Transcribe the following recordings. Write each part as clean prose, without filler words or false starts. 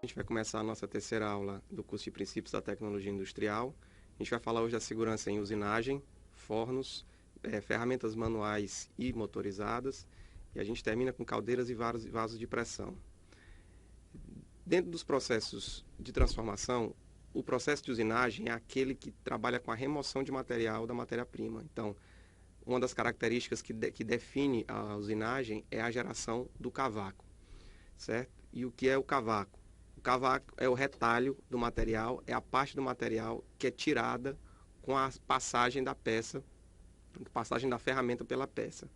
gente vai começar a nossa terceira aula do curso de Princípios da Tecnologia Industrial. A gente vai falar hoje da segurança em usinagem, fornos, ferramentas manuais e motorizadas, e a gente termina com caldeiras e vasos de pressão. Dentro dos processos de transformação, o processo de usinagem é aquele que trabalha com a remoção de material da matéria-prima. Então, uma das características que define a usinagem é a geração do cavaco, certo? E o que é o cavaco? O cavaco é o retalho do material, é a parte do material que é tirada com a passagem da peça, passagem da ferramenta pela peça.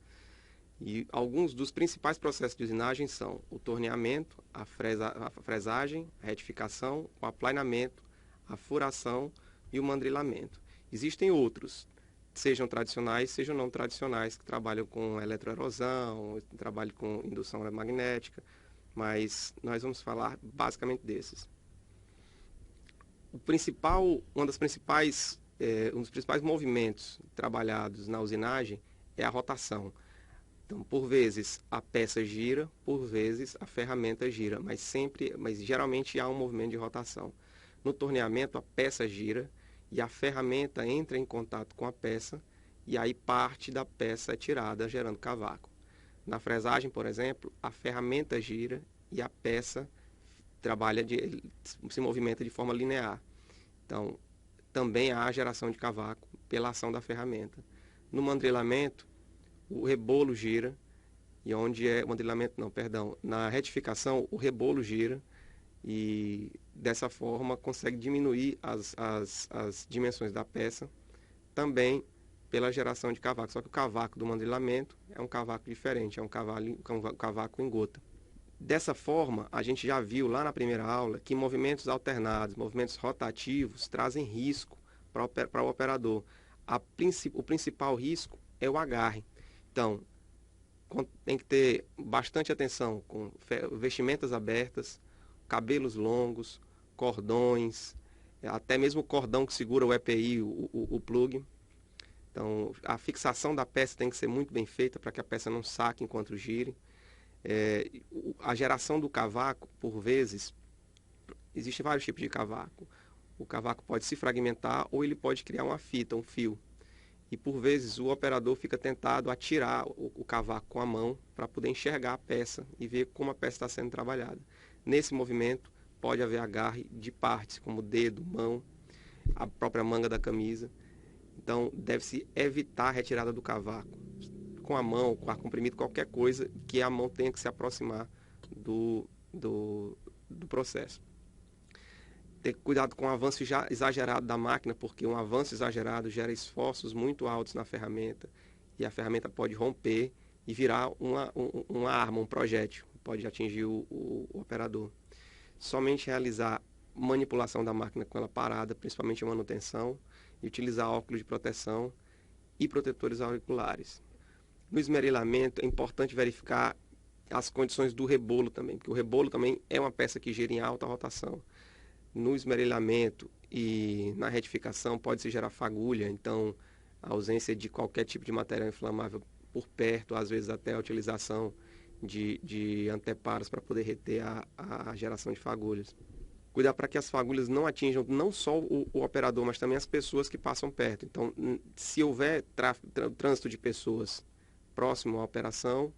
E alguns dos principais processos de usinagem são o torneamento, a fresagem, a retificação, o aplainamento, a furação e o mandrilamento. Existem outros, sejam tradicionais, sejam não tradicionais, que trabalham com eletroerosão, trabalham com indução magnética, mas nós vamos falar basicamente desses. Um dos principais movimentos trabalhados na usinagem é a rotação. Então, por vezes a peça gira, por vezes a ferramenta gira, mas geralmente há um movimento de rotação. No torneamento, a peça gira e a ferramenta entra em contato com a peça e aí parte da peça é tirada, gerando cavaco. Na fresagem, por exemplo, a ferramenta gira e a peça se movimenta de forma linear. Então, também há a geração de cavaco pela ação da ferramenta. No mandrilamento, o rebolo gira, e na retificação, o rebolo gira, e dessa forma consegue diminuir as dimensões da peça, também pela geração de cavaco. Só que o cavaco do mandrilamento é um cavaco diferente, é um cavaco em gota. Dessa forma, a gente já viu lá na primeira aula que movimentos alternados, movimentos rotativos, trazem risco para o operador. O principal risco é o agarre. Então, tem que ter bastante atenção com vestimentas abertas, cabelos longos, cordões, até mesmo o cordão que segura o EPI, o plug. Então, a fixação da peça tem que ser muito bem feita para que a peça não saque enquanto gire. A geração do cavaco, por vezes, existem vários tipos de cavaco. O cavaco pode se fragmentar ou ele pode criar uma fita, um fio. E por vezes o operador fica tentado a tirar o cavaco com a mão para poder enxergar a peça e ver como a peça está sendo trabalhada. Nesse movimento pode haver agarre de partes, como dedo, mão, a própria manga da camisa. Então deve-se evitar a retirada do cavaco com a mão, com ar comprimido, qualquer coisa que a mão tenha que se aproximar do processo. Ter cuidado com o avanço exagerado da máquina, porque um avanço exagerado gera esforços muito altos na ferramenta e a ferramenta pode romper e virar uma arma, um projétil, pode atingir o operador. Somente realizar manipulação da máquina com ela parada, principalmente a manutenção, e utilizar óculos de proteção e protetores auriculares. No esmerilhamento é importante verificar as condições do rebolo também, porque o rebolo também é uma peça que gira em alta rotação. No esmerilhamento e na retificação pode-se gerar fagulha, então a ausência de qualquer tipo de material inflamável por perto, às vezes até a utilização de anteparos para poder reter a geração de fagulhas. Cuidar para que as fagulhas não atinjam não só o operador, mas também as pessoas que passam perto. Então, se houver trânsito de pessoas próximo à operação,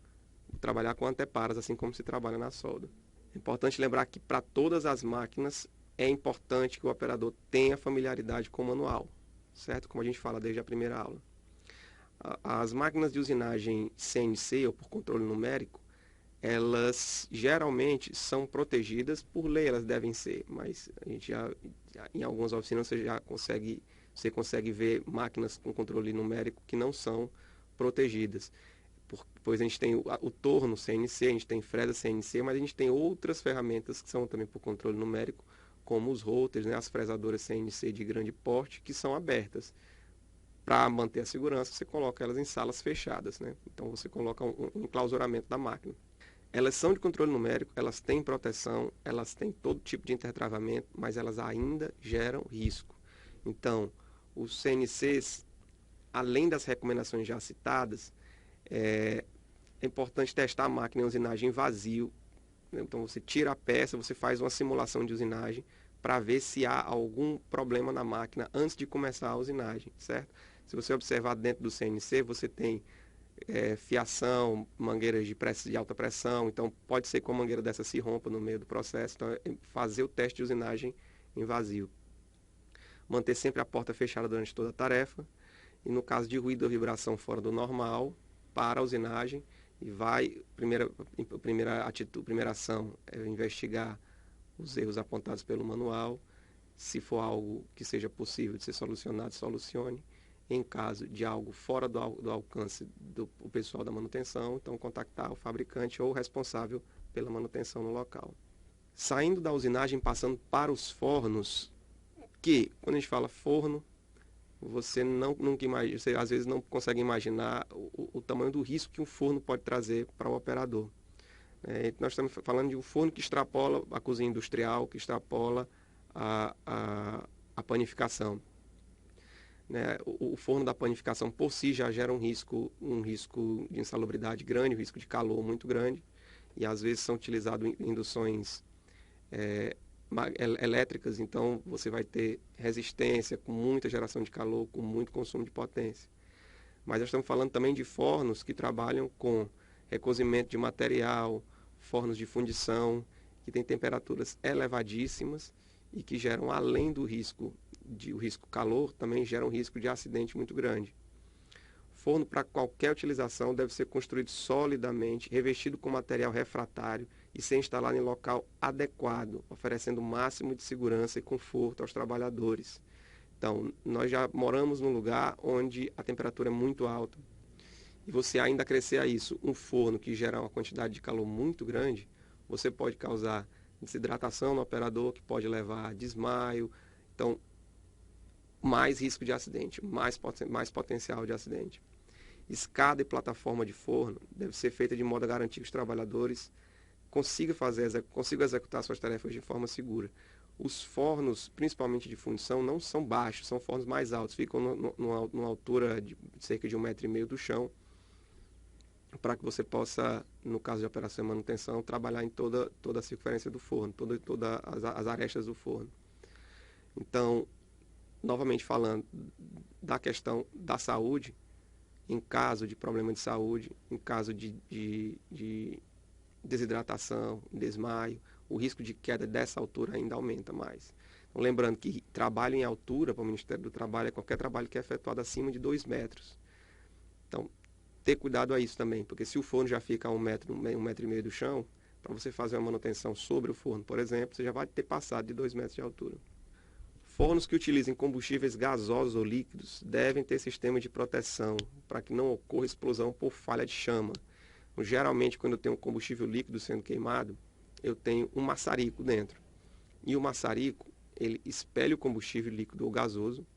trabalhar com anteparas, assim como se trabalha na solda. É importante lembrar que para todas as máquinas é importante que o operador tenha familiaridade com o manual, certo? Como a gente fala desde a primeira aula. As máquinas de usinagem CNC, ou por controle numérico, elas geralmente são protegidas por lei, elas devem ser, mas a gente em algumas oficinas você consegue ver máquinas com controle numérico que não são protegidas. Pois a gente tem o torno CNC, a gente tem fresa CNC, mas a gente tem outras ferramentas que são também por controle numérico, como os routers, né, as fresadoras CNC de grande porte, que são abertas. Para manter a segurança, você coloca elas em salas fechadas, né? Então você coloca um enclausuramento da máquina. Elas são de controle numérico, elas têm proteção, elas têm todo tipo de intertravamento, mas elas ainda geram risco. Então, os CNCs, além das recomendações já citadas, é importante testar a máquina em usinagem vazio, Então você tira a peça, você faz uma simulação de usinagem para ver se há algum problema na máquina antes de começar a usinagem, certo? Se você observar dentro do CNC, você tem fiação, mangueiras de alta pressão, então pode ser que uma mangueira dessa se rompa no meio do processo, então fazer o teste de usinagem em vazio. Manter sempre a porta fechada durante toda a tarefa, e no caso de ruído ou vibração fora do normal, para a usinagem, e primeira ação é investigar os erros apontados pelo manual. Se for algo que seja possível de ser solucionado, solucione. Em caso de algo fora do alcance do pessoal da manutenção, então contactar o fabricante ou o responsável pela manutenção no local. Saindo da usinagem, passando para os fornos, que quando a gente fala forno, você nunca imagina, você às vezes não consegue imaginar o tamanho do risco que um forno pode trazer para o operador. Nós estamos falando de um forno que extrapola a cozinha industrial, que extrapola a panificação. O forno da panificação por si já gera um risco de insalubridade grande, um risco de calor muito grande, e às vezes são utilizadas induções elétricas, então você vai ter resistência com muita geração de calor, com muito consumo de potência. Mas nós estamos falando também de fornos que trabalham com recozimento de material, fornos de fundição, que têm temperaturas elevadíssimas e que geram, além do risco calor, também geram um risco de acidente muito grande. Forno para qualquer utilização deve ser construído solidamente, revestido com material refratário e ser instalado em local adequado, oferecendo o máximo de segurança e conforto aos trabalhadores. Então, nós já moramos num lugar onde a temperatura é muito alta. E você ainda acrescer a isso um forno que gera uma quantidade de calor muito grande, você pode causar desidratação no operador, que pode levar a desmaio. Então, mais risco de acidente, mais potencial de acidente. Escada e plataforma de forno deve ser feita de modo a garantir que os trabalhadores consigam executar suas tarefas de forma segura. Os fornos, principalmente de fundição, não são baixos, são fornos mais altos, ficam numa altura de cerca de 1,5 m do chão, para que você possa, no caso de operação e manutenção, trabalhar em toda a circunferência do forno, todas as arestas do forno. Então, novamente falando da questão da saúde, em caso de problema de saúde, em caso de desidratação, desmaio, o risco de queda dessa altura ainda aumenta mais. Então, lembrando que trabalho em altura para o Ministério do Trabalho é qualquer trabalho que é efetuado acima de 2 metros. Então, ter cuidado a isso também, porque se o forno já fica a 1 metro, 1,5 m do chão, para você fazer uma manutenção sobre o forno, por exemplo, você já vai ter passado de 2 metros de altura. Fornos que utilizem combustíveis gasosos ou líquidos devem ter sistema de proteção para que não ocorra explosão por falha de chama. Geralmente, quando eu tenho um combustível líquido sendo queimado, eu tenho um maçarico dentro. E o maçarico, ele espelha o combustível líquido ou gasoso,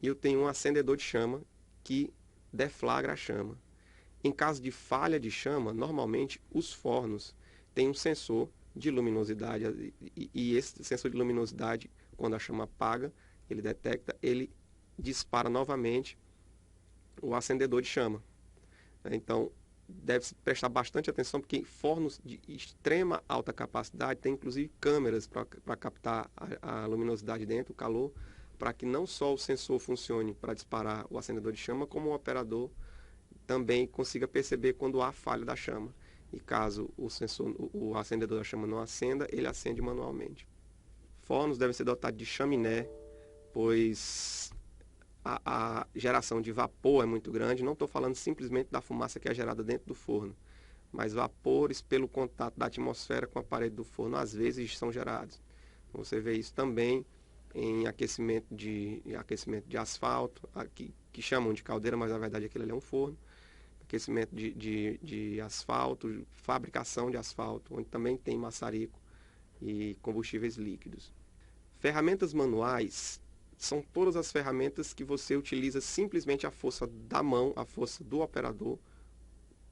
e eu tenho um acendedor de chama que deflagra a chama. Em caso de falha de chama, normalmente os fornos têm um sensor de luminosidade, e esse sensor de luminosidade, quando a chama apaga, ele detecta, ele dispara novamente o acendedor de chama. Então, deve-se prestar bastante atenção, porque fornos de extrema alta capacidade têm inclusive câmeras para captar a luminosidade dentro, o calor, para que não só o sensor funcione para disparar o acendedor de chama, como o operador também consiga perceber quando há falha da chama. E caso o acendedor da chama não acenda, ele acende manualmente. Fornos devem ser dotados de chaminé, pois a geração de vapor é muito grande. Não estou falando simplesmente da fumaça que é gerada dentro do forno, mas vapores pelo contato da atmosfera com a parede do forno, às vezes são gerados. Você vê isso também em aquecimento de asfalto, que chamam de caldeira, mas na verdade aquilo ali é um forno. Aquecimento de asfalto, fabricação de asfalto, onde também tem maçarico e combustíveis líquidos. Ferramentas manuais são todas as ferramentas que você utiliza simplesmente a força da mão, a força do operador,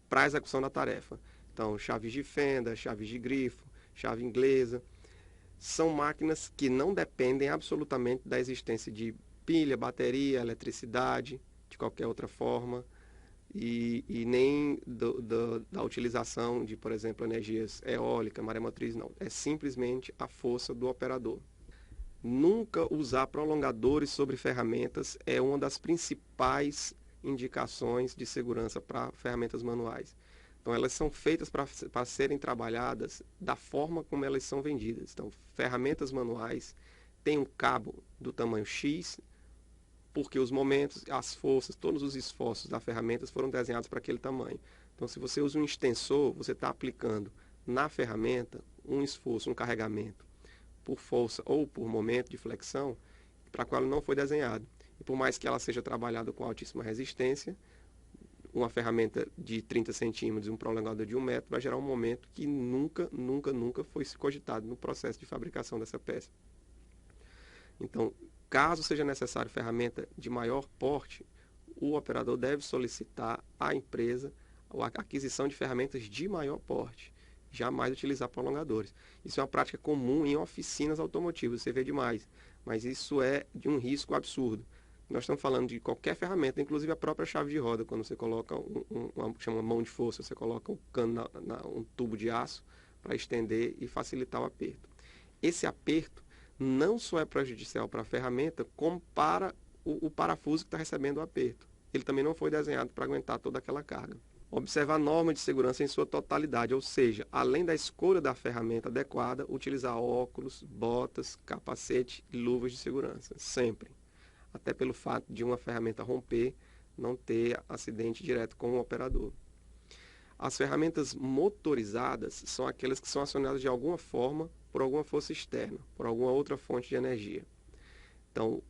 para a execução da tarefa. Então, chaves de fenda, chaves de grifo, chave inglesa, são máquinas que não dependem absolutamente da existência de pilha, bateria, eletricidade, de qualquer outra forma. e nem da utilização de, por exemplo, energias eólica, maremotriz, não. É simplesmente a força do operador. Nunca usar prolongadores sobre ferramentas é uma das principais indicações de segurança para ferramentas manuais. Então, elas são feitas para serem trabalhadas da forma como elas são vendidas. Então, ferramentas manuais têm um cabo do tamanho X, porque os momentos, as forças, todos os esforços das ferramentas foram desenhados para aquele tamanho. Então, se você usa um extensor, você está aplicando na ferramenta um esforço, um carregamento por força ou por momento de flexão, para a qual não foi desenhado. E por mais que ela seja trabalhada com altíssima resistência, uma ferramenta de 30 centímetros e um prolongador de 1 metro vai gerar um momento que nunca foi cogitado no processo de fabricação dessa peça. Então, caso seja necessário ferramenta de maior porte, o operador deve solicitar à empresa a aquisição de ferramentas de maior porte. Jamais utilizar prolongadores. Isso é uma prática comum em oficinas automotivas, você vê demais. Mas isso é de um risco absurdo. Nós estamos falando de qualquer ferramenta, inclusive a própria chave de roda, quando você coloca chama mão de força, você coloca um cano, um tubo de aço para estender e facilitar o aperto. Esse aperto não só é prejudicial para a ferramenta, como para o parafuso que está recebendo o aperto. Ele também não foi desenhado para aguentar toda aquela carga. Observar a norma de segurança em sua totalidade, ou seja, além da escolha da ferramenta adequada, utilizar óculos, botas, capacete e luvas de segurança, sempre. Até pelo fato de uma ferramenta romper, não ter acidente direto com o operador. As ferramentas motorizadas são aquelas que são acionadas de alguma forma por alguma força externa, por alguma outra fonte de energia. Então,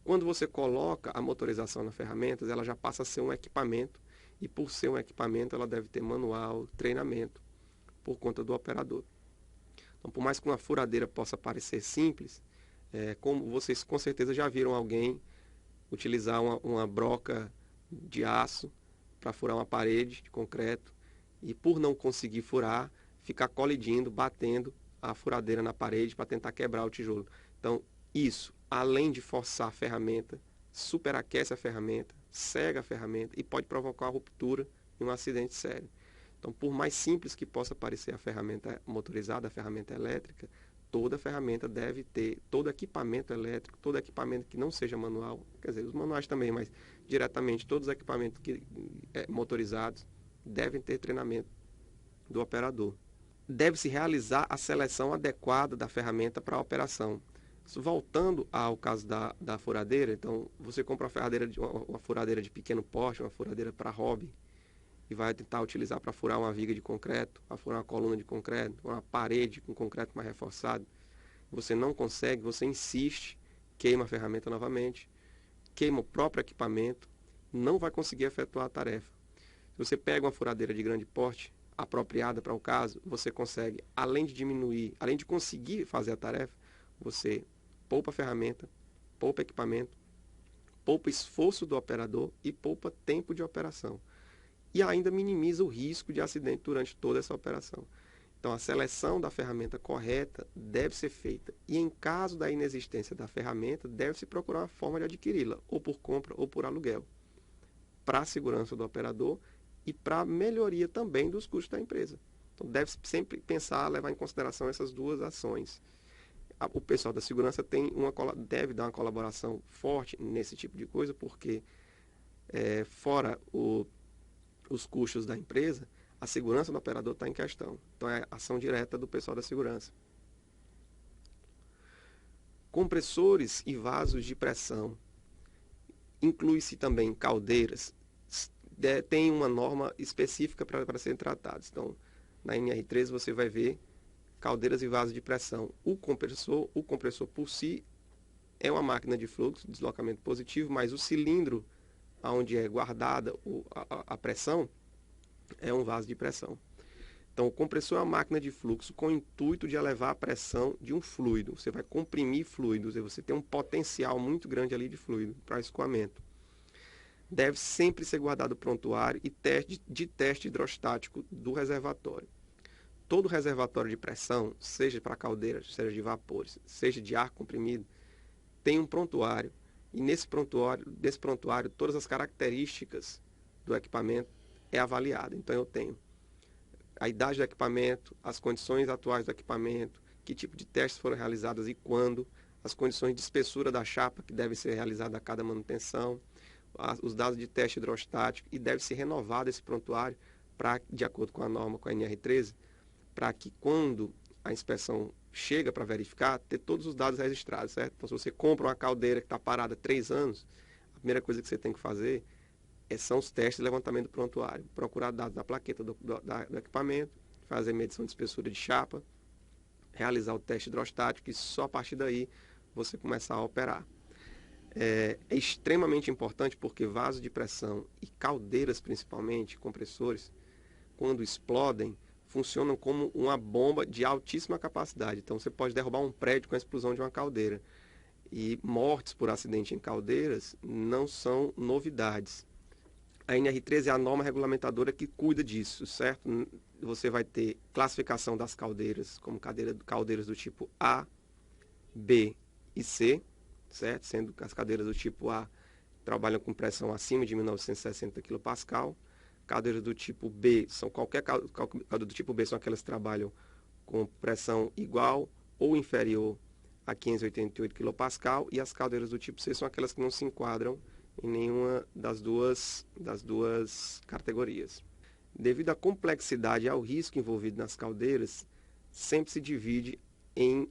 quando você coloca a motorização na ferramenta, ela já passa a ser um equipamento, e por ser um equipamento, ela deve ter manual, treinamento, por conta do operador. Então, por mais que uma furadeira possa parecer simples, como vocês com certeza já viram alguém utilizar uma broca de aço para furar uma parede de concreto, e por não conseguir furar, ficar colidindo, batendo a furadeira na parede para tentar quebrar o tijolo. Então, isso, além de forçar a ferramenta, superaquece a ferramenta, cega a ferramenta e pode provocar uma ruptura e um acidente sério. Então, por mais simples que possa parecer a ferramenta motorizada, a ferramenta elétrica, toda ferramenta deve ter, todo equipamento elétrico, todo equipamento que não seja manual, quer dizer, os manuais também, mas diretamente todos os equipamentos motorizados devem ter treinamento do operador. Deve-se realizar a seleção adequada da ferramenta para a operação. Voltando ao caso da furadeira, então você compra uma furadeira de pequeno porte, uma furadeira para hobby, e vai tentar utilizar para furar uma viga de concreto, para furar uma coluna de concreto, uma parede com concreto mais reforçado. Você não consegue, você insiste, queima a ferramenta novamente, queima o próprio equipamento, não vai conseguir efetuar a tarefa. Se você pega uma furadeira de grande porte, apropriada para o caso, você consegue, além de diminuir, além de conseguir fazer a tarefa, você poupa a ferramenta, poupa equipamento, poupa esforço do operador e poupa tempo de operação. E ainda minimiza o risco de acidente durante toda essa operação. Então, a seleção da ferramenta correta deve ser feita. E em caso da inexistência da ferramenta, deve-se procurar uma forma de adquiri-la, ou por compra ou por aluguel, para a segurança do operador e para a melhoria também dos custos da empresa. Então, deve sempre pensar, levar em consideração essas duas ações. O pessoal da segurança deve dar uma colaboração forte nesse tipo de coisa, porque fora os custos da empresa, a segurança do operador está em questão. Então, é ação direta do pessoal da segurança. Compressores e vasos de pressão. Inclui-se também caldeiras. Tem uma norma específica para serem tratados. Então, na NR13 você vai ver caldeiras e vasos de pressão. O compressor por si é uma máquina de fluxo, deslocamento positivo, mas o cilindro onde é guardada a pressão é um vaso de pressão. Então, o compressor é uma máquina de fluxo com o intuito de elevar a pressão de um fluido. Você vai comprimir fluidos e você tem um potencial muito grande ali de fluido para escoamento. Deve sempre ser guardado o prontuário e teste hidrostático do reservatório. Todo reservatório de pressão, seja para caldeiras, seja de vapores, seja de ar comprimido, tem um prontuário. E nesse prontuário, todas as características do equipamento é avaliada. Então eu tenho a idade do equipamento, as condições atuais do equipamento, que tipo de testes foram realizados e quando, as condições de espessura da chapa que deve ser realizada a cada manutenção, os dados de teste hidrostático, e deve ser renovado esse prontuário de acordo com a norma, com a NR13, para que quando a inspeção chega para verificar, ter todos os dados registrados, certo? Então, se você compra uma caldeira que está parada há 3 anos, a primeira coisa que você tem que fazer são os testes de levantamento do prontuário. Procurar dados na plaqueta do equipamento, fazer medição de espessura de chapa, realizar o teste hidrostático e só a partir daí você começar a operar. É extremamente importante porque vasos de pressão e caldeiras, principalmente, compressores, quando explodem, funcionam como uma bomba de altíssima capacidade. Então você pode derrubar um prédio com a explosão de uma caldeira. E mortes por acidente em caldeiras não são novidades. A NR13 é a norma regulamentadora que cuida disso, certo? Você vai ter classificação das caldeiras como caldeiras do tipo A, B e C, certo? Sendo que as caldeiras do tipo A trabalham com pressão acima de 1960 kPa. Caldeiras do tipo B são caldeira do tipo B são aquelas que trabalham com pressão igual ou inferior a 588 kPa, e as caldeiras do tipo C são aquelas que não se enquadram em nenhuma das duas categorias. Devido à complexidade e ao risco envolvido nas caldeiras, sempre se divide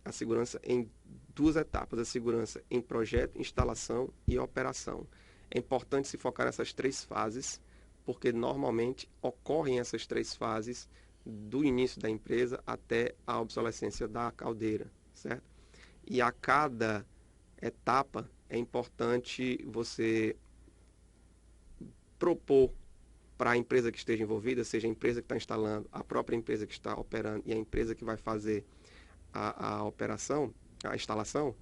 a segurança em 2 etapas: a segurança em projeto, instalação e operação. É importante se focar nessas 3 fases, porque normalmente ocorrem essas 3 fases do início da empresa até a obsolescência da caldeira, certo? E a cada etapa é importante você propor para a empresa que esteja envolvida, seja a empresa que está instalando, a própria empresa que está operando e a empresa que vai fazer a operação, a instalação,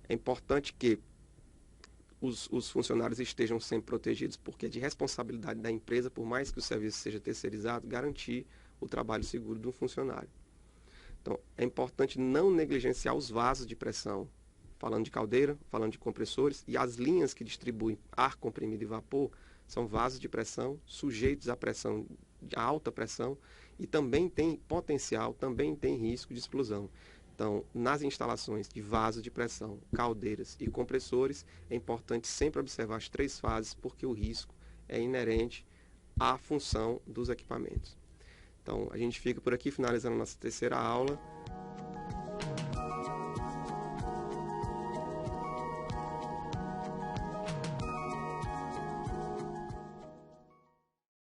é importante que os funcionários estejam sempre protegidos, porque é de responsabilidade da empresa, por mais que o serviço seja terceirizado, garantir o trabalho seguro do funcionário. Então, é importante não negligenciar os vasos de pressão, falando de caldeira, falando de compressores, e as linhas que distribuem ar comprimido e vapor são vasos de pressão sujeitos à pressão, a alta pressão, e também tem potencial, também tem risco de explosão. Então, nas instalações de vasos de pressão, caldeiras e compressores, é importante sempre observar as 3 fases, porque o risco é inerente à função dos equipamentos. Então, a gente fica por aqui, finalizando a nossa terceira aula.